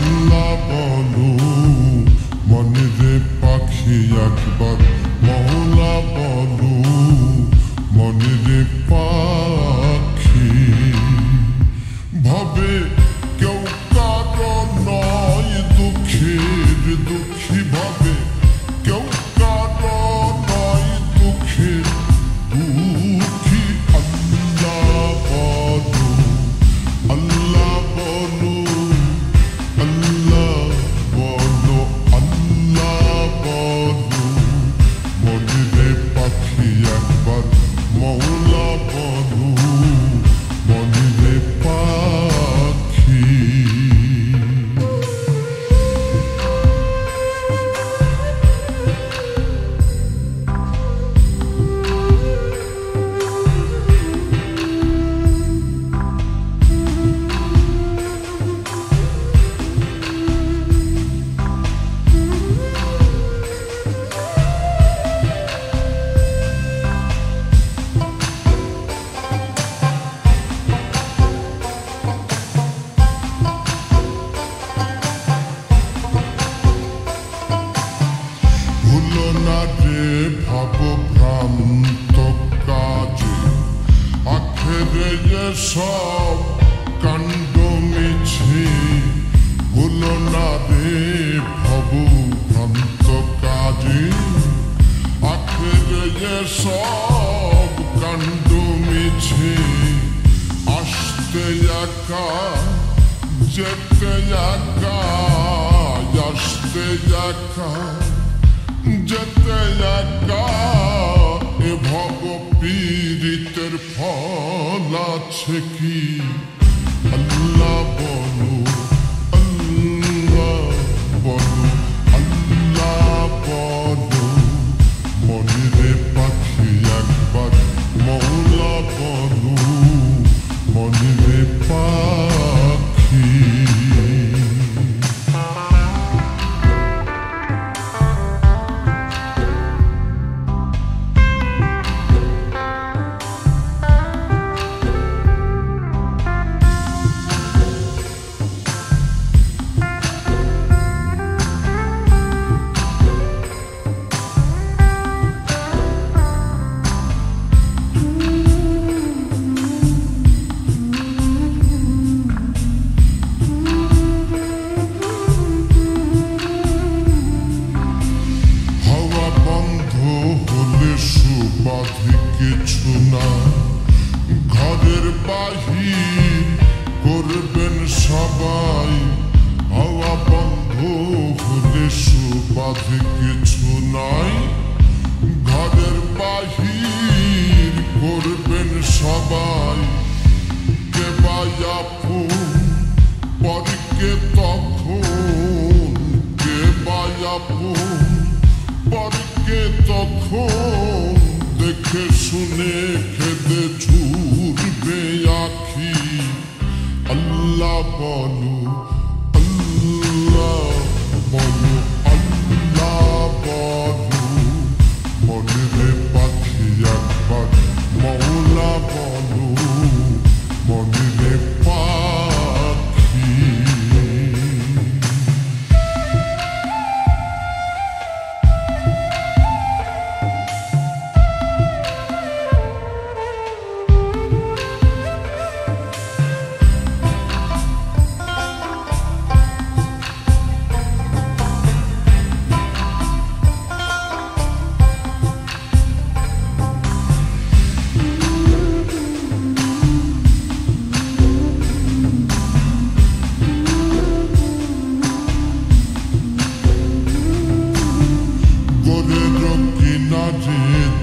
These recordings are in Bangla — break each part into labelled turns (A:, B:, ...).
A: আল্লাহ বলো মনে রে পাখি একবার মওলা বলো মনে রে পাখি ভাবে কেউ কারো নয় দুঃখের দুঃখী ভাবে কেউ কারো নয় দুঃখের দুঃখী আল্লাহ বলো আল্লাহ বলো আল্লাহ বলো আল্লাহ বলো মনে রে পাখি একবার মওলা বলো মনে রে পাখি ভুলো না রে ভাবভ্রান্ত কাজে আখেরে সব কাণ্ড মিছে ভুলো না রে ভাবভ্রান্ত কাজে আখেরে সব কাণ্ড মিছে আসতে একা যেতে একা আসতে একা যেতে একা এ ভব পীড়িতের ফল আছে কি আল্লাহ বলো আল্লাহ বলো আল্লাহ বলো মনে রে পাখি একবার মওলা বলো মনে রে পাখি বাধে কিছু না ঘরের বাহির করবেন সবাই হাওয়া বন্ধ হলে সুবাধে কিছু নাই ঘরের বাহির করবেন সবাই কে বায়াপুন পরকে তখন কে বায়াপুন পরকে তখন দেখে শুনে খেদে ঝুরবে আখি আল্লাহ বলো আল্লাহ বলো আল্লাহ বলো মনে রে পাখি একবার মওলা বলো মনে রে পাখি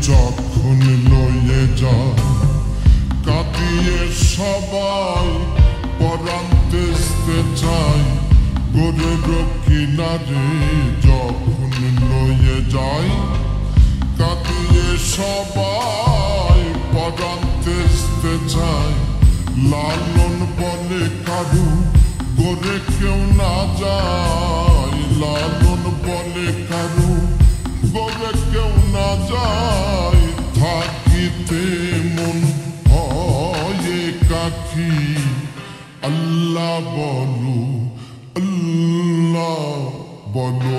A: যখন লয়ে যায় কাঁদিয়ে সবাই পরান্তেস্তে চাই গোরের কিনারে যখন লয়ে যায় কাঁদিয়ে সবাই পরান্তেস্তে চাই লালন বলে কারু গোরে কেউ না যায় লালন বলে কারু গোরে কেউ না যায় থাকিতে মন হয় কাকি আল্লাহ বলো আল্লাহ বলো